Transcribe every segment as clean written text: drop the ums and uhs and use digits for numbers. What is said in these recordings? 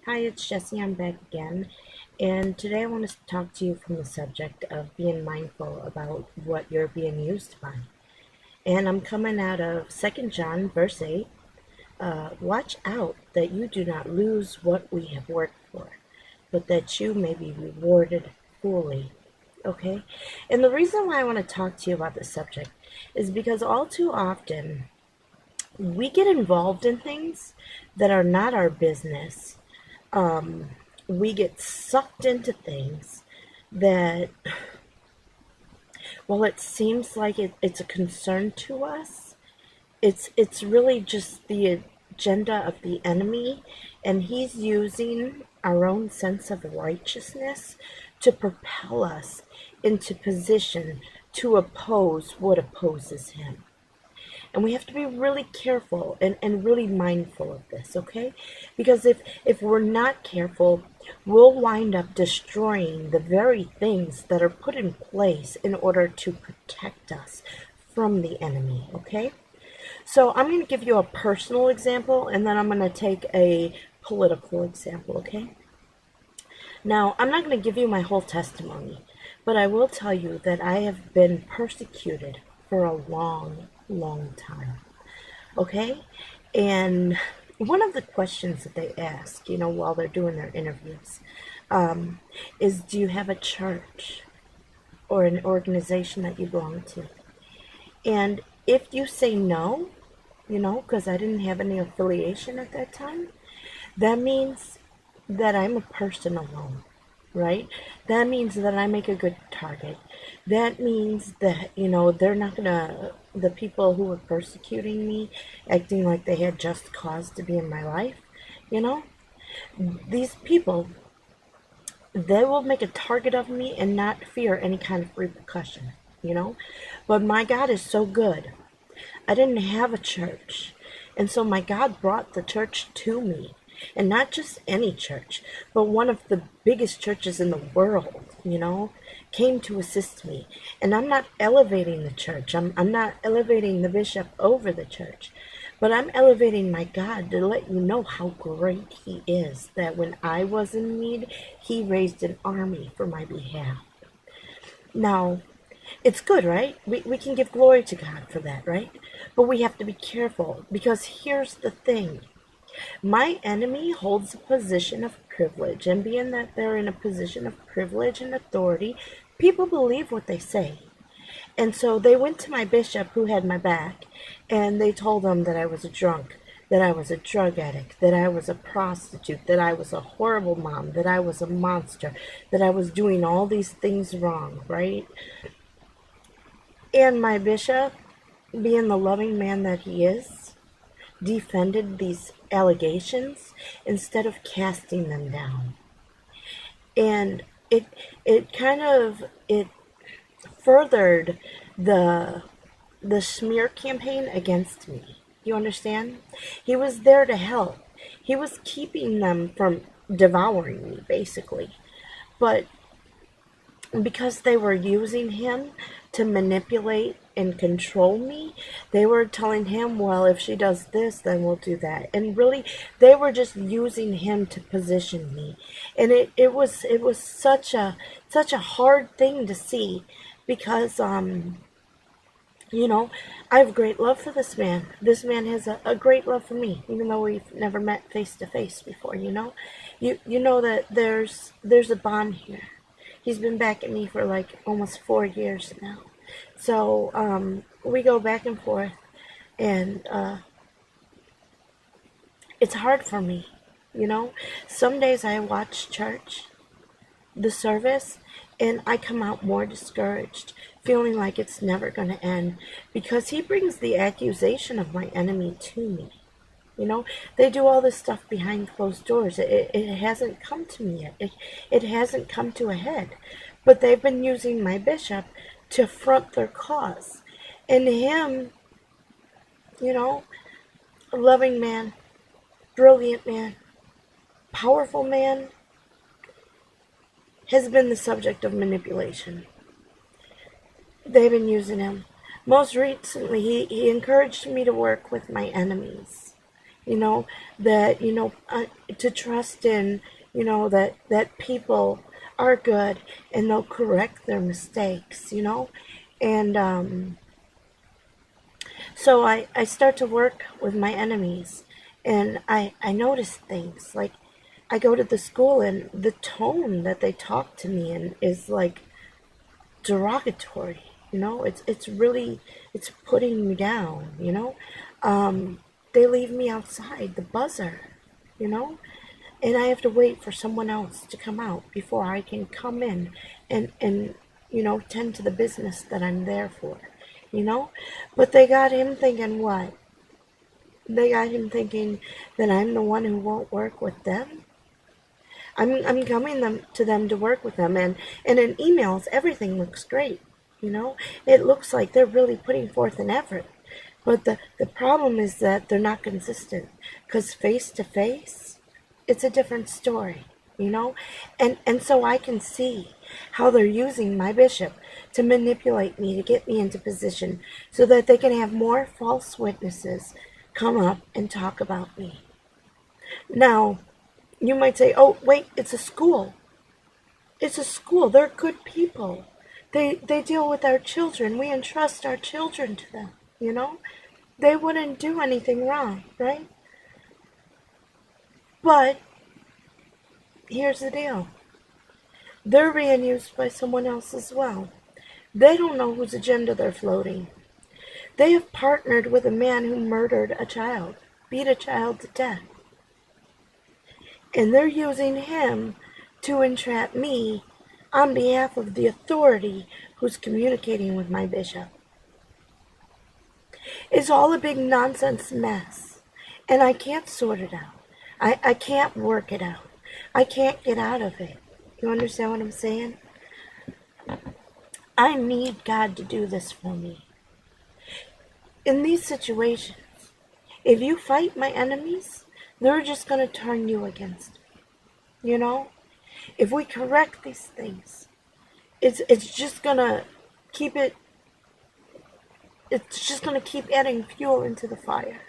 Hi, it's Jessie. I'm back again. And today I want to talk to you from the subject of being mindful about what you're being used by. And I'm coming out of 2nd John, verse 8. Watch out that you do not lose what we have worked for, but that you may be rewarded fully. Okay? And the reason why I want to talk to you about this subject is because all too often we get involved in things that are not our business. We get sucked into things that, while it seems like it's a concern to us, it's really just the agenda of the enemy, and he's using our own sense of righteousness to propel us into position to oppose what opposes him. And we have to be really careful and really mindful of this, okay? Because if we're not careful, we'll wind up destroying the very things that are put in place in order to protect us from the enemy, okay? So I'm going to give you a personal example, and then I'm going to take a political example, okay? Now, I'm not going to give you my whole testimony, but I will tell you that I have been persecuted for a long, long time. Okay? And one of the questions that they ask, while they're doing their interviews, is do you have a church or an organization that you belong to? And if you say no, because I didn't have any affiliation at that time, that means that I'm a person alone, right? That means that I make a good target. That means that, they're not gonna, the people who were persecuting me, acting like they had just cause to be in my life, you know, these people, they will make a target of me and not fear any kind of repercussion. But my God is so good. I didn't have a church. And so my God brought the church to me. And not just any church, but one of the biggest churches in the world, came to assist me. And I'm not elevating the church. I'm not elevating the bishop over the church. But I'm elevating my God to let you know how great he is. That when I was in need, he raised an army for my behalf. Now, it's good, right? We can give glory to God for that, right? But we have to be careful because here's the thing. My enemy holds a position of privilege, and being that they're in a position of privilege and authority, people believe what they say. And so they went to my bishop who had my back, and they told him that I was a drunk, that I was a drug addict, that I was a prostitute, that I was a horrible mom, that I was a monster, that I was doing all these things wrong, right? And my bishop, being the loving man that he is, defended these allegations instead of casting them down. And it kind of it furthered the the smear campaign against me. You understand? He was there to help. He was keeping them from devouring me, basically. But because they were using him to manipulate and control me, they were telling him, well, if she does this, then we'll do that. And really, they were just using him to position me. And it was such a hard thing to see because I have great love for this man. This man has a great love for me, even though we've never met face to face before. You know that there's a bond here. He's been backing me for like almost 4 years now. So we go back and forth, and it's hard for me. Some days I watch church, the service, and I come out more discouraged, feeling like it's never going to end because he brings the accusation of my enemy to me. They do all this stuff behind closed doors. It hasn't come to me yet. It hasn't come to a head. But they've been using my bishop to front their cause. And him, you know, a loving man, brilliant man, powerful man, has been the subject of manipulation. They've been using him. Most recently, he encouraged me to work with my enemies. that, to trust in, that people are good and they'll correct their mistakes, and so I start to work with my enemies, and I notice things like I go to the school and the tone that they talk to me in is like derogatory. It's really, it's putting me down. They leave me outside the buzzer. You know, and I have to wait for someone else to come out before I can come in and tend to the business that I'm there for. You know, but they got him thinking what? They got him thinking that I'm the one who won't work with them. I'm coming to them to work with them, and in emails everything looks great. It looks like they're really putting forth an effort. But the problem is that they're not consistent, because face to face, it's a different story, and so I can see how they're using my bishop to manipulate me, to get me into position so that they can have more false witnesses come up and talk about me. Now, you might say, oh, wait, it's a school. It's a school. They're good people. They deal with our children. We entrust our children to them. They wouldn't do anything wrong, right? But here's the deal. They're being used by someone else as well. They don't know whose agenda they're floating. They have partnered with a man who murdered a child, beat a child to death. And they're using him to entrap me on behalf of the authority who's communicating with my bishop. It's all a big nonsense mess, and I can't sort it out. I can't work it out. I can't get out of it. You understand what I'm saying? I need God to do this for me. In these situations, if you fight my enemies, they're just going to turn you against me. If we correct these things, it's just going to keep it, it's just going to keep adding fuel into the fire.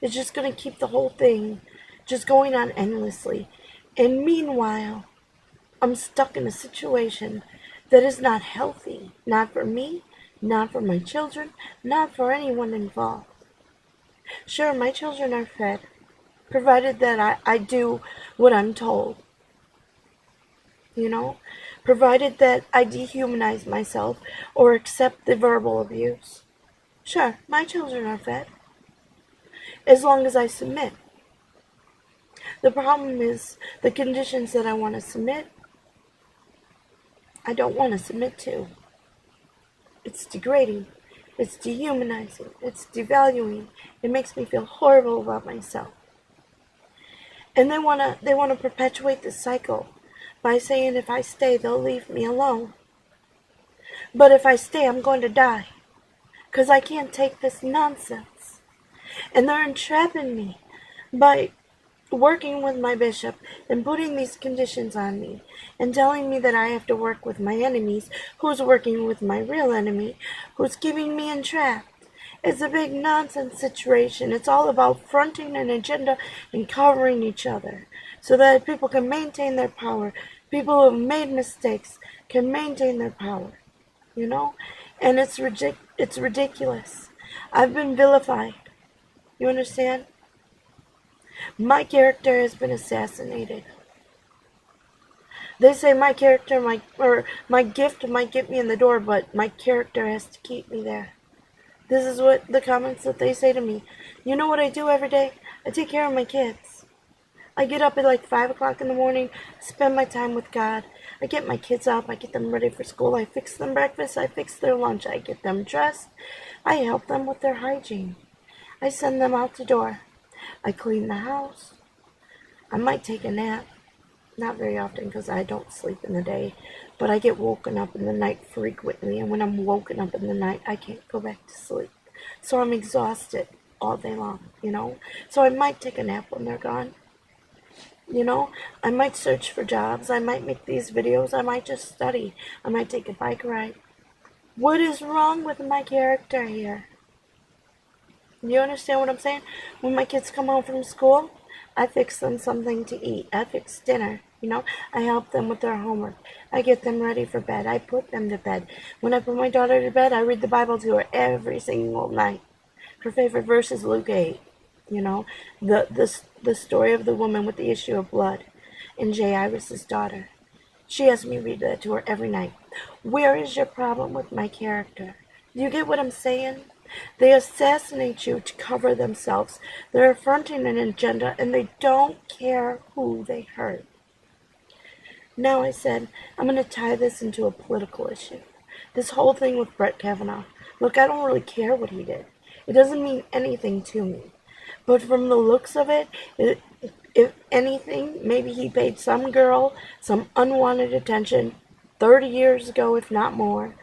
It's just going to keep the whole thing just going on endlessly. And meanwhile, I'm stuck in a situation that is not healthy. Not for me, not for my children, not for anyone involved. Sure, my children are fed, provided that I do what I'm told. Provided that I dehumanize myself or accept the verbal abuse. Sure, my children are fed, as long as I submit. The problem is the conditions that I want to submit, I don't want to submit to. It's degrading. It's dehumanizing. It's devaluing. It makes me feel horrible about myself. And they wanna perpetuate this cycle by saying if I stay, they'll leave me alone. But if I stay, I'm going to die, 'cause I can't take this nonsense. And they're entrapping me by working with my bishop and putting these conditions on me and telling me that I have to work with my enemies, who's working with my real enemy, who's keeping me entrapped. It's a big nonsense situation. It's all about fronting an agenda and covering each other so that people can maintain their power. People who have made mistakes can maintain their power, and it's ridiculous. I've been vilified. You understand? My character has been assassinated. They say my character, my gift might get me in the door, but my character has to keep me there. This is what the comments that they say to me. You know what I do every day? I take care of my kids. I get up at like 5 o'clock in the morning, spend my time with God. I get my kids up, I get them ready for school, I fix them breakfast, I fix their lunch, I get them dressed, I help them with their hygiene. I send them out the door. I clean the house. I might take a nap. Not very often because I don't sleep in the day. But I get woken up in the night frequently. And when I'm woken up in the night, I can't go back to sleep. So I'm exhausted all day long, So I might take a nap when they're gone. I might search for jobs. I might make these videos. I might just study. I might take a bike ride. What is wrong with my character here? You understand what I'm saying? When my kids come home from school, I fix them something to eat. I fix dinner. I help them with their homework. I get them ready for bed. I put them to bed. When I put my daughter to bed, I read the Bible to her every single night. Her favorite verse is Luke 8. The story of the woman with the issue of blood and Jairus' daughter. She has me read that to her every night. Where is your problem with my character? Do you get what I'm saying? They assassinate you to cover themselves. They're affronting an agenda and they don't care who they hurt. Now I said, I'm going to tie this into a political issue. This whole thing with Brett Kavanaugh. Look, I don't really care what he did. It doesn't mean anything to me. But from the looks of it, if anything, maybe he paid some girl some unwanted attention 30 years ago, if not more.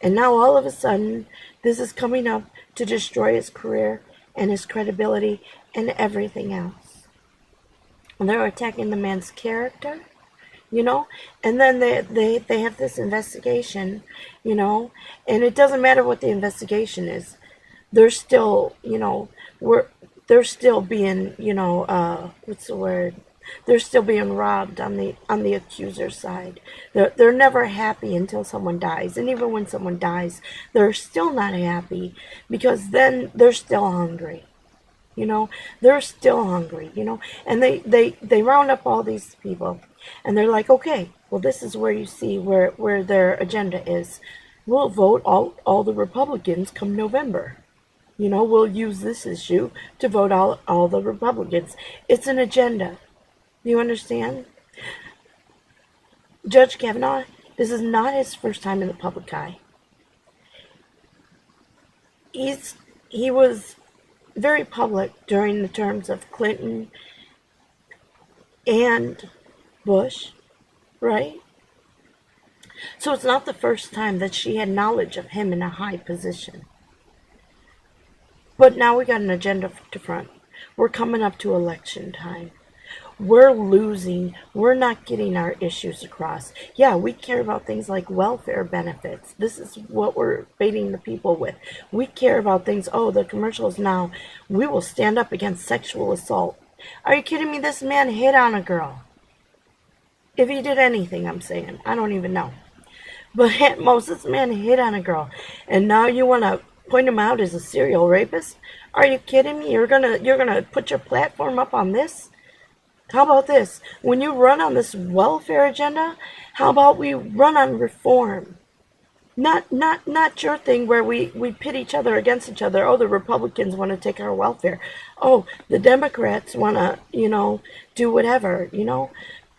And now all of a sudden, this is coming up to destroy his career and his credibility and everything else. And they're attacking the man's character, and then they have this investigation, and it doesn't matter what the investigation is. They're still, they're still being, what's the word? They're still being robbed on the accuser's side. They're never happy until someone dies. And even when someone dies, they're still not happy because then they're still hungry. They're still hungry, and they round up all these people and they're like, okay, well, this is where you see where their agenda is. We'll vote all the Republicans come November. We'll use this issue to vote all the Republicans. It's an agenda. You understand? Judge Kavanaugh, this is not his first time in the public eye. He was very public during the terms of Clinton and Bush, right? So it's not the first time that she had knowledge of him in a high position. But now we got an agenda to front. We're coming up to election time. We're losing. We're not getting our issues across. Yeah, we care about things like welfare benefits. This is what we're baiting the people with. We care about things. Oh, the commercials now. We will stand up against sexual assault. Are you kidding me? This man hit on a girl. If he did anything, I'm saying. I don't even know. But at most, this man hit on a girl. And now you want to point him out as a serial rapist? Are you kidding me? You're gonna put your platform up on this? How about this? When you run on this welfare agenda, how about we run on reform? Not your thing where we pit each other against each other. Oh, the Republicans want to take our welfare. Oh, the Democrats want to, do whatever,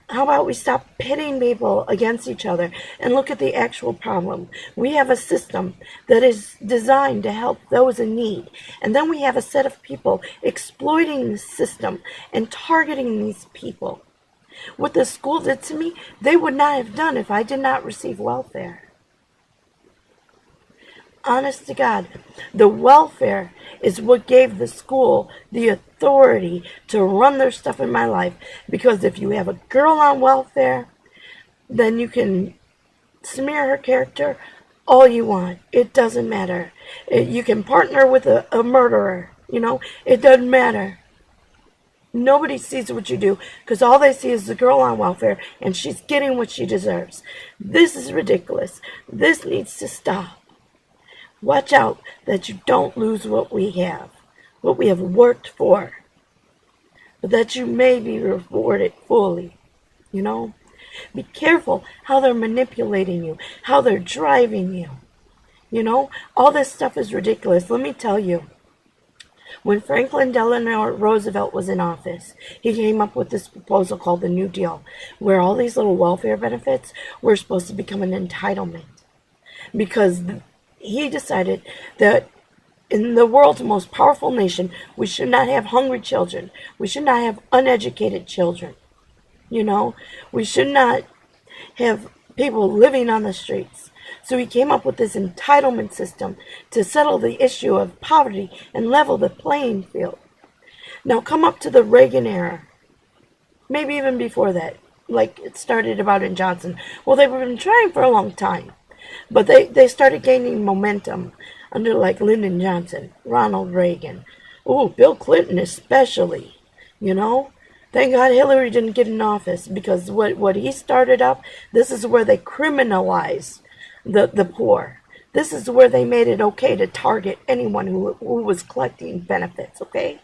How about we stop pitting people against each other and look at the actual problem? We have a system that is designed to help those in need. And then we have a set of people exploiting the system and targeting these people. What the school did to me, they would not have done if I did not receive welfare. Honest to God, the welfare is what gave the school the authority to run their stuff in my life. Because if you have a girl on welfare, then you can smear her character all you want. It doesn't matter. You can partner with a murderer. It doesn't matter. Nobody sees what you do because all they see is the girl on welfare and she's getting what she deserves. This is ridiculous. This needs to stop. Watch out that you don't lose what we have worked for, but that you may be rewarded fully, Be careful how they're manipulating you, how they're driving you, All this stuff is ridiculous. Let me tell you, when Franklin Delano Roosevelt was in office, he came up with this proposal called the New Deal, where all these little welfare benefits were supposed to become an entitlement, because he decided that in the world's most powerful nation, we should not have hungry children. We should not have uneducated children. We should not have people living on the streets. So he came up with this entitlement system to settle the issue of poverty and level the playing field. Now come up to the Reagan era, maybe even before that, like it started about in Johnson. Well, they've been trying for a long time. But they started gaining momentum under like Lyndon Johnson, Ronald Reagan, Oh, Bill Clinton especially, you know. Thank God Hillary didn't get in office, because what he started up, this is where they criminalize the poor. This is where they made it okay to target anyone who was collecting benefits, okay?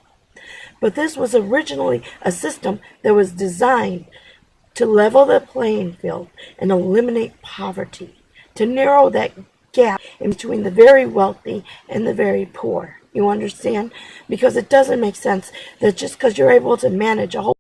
But this was originally a system that was designed to level the playing field and eliminate poverty, to narrow that gap in between the very wealthy and the very poor. You understand? Because it doesn't make sense that just because you're able to manage a whole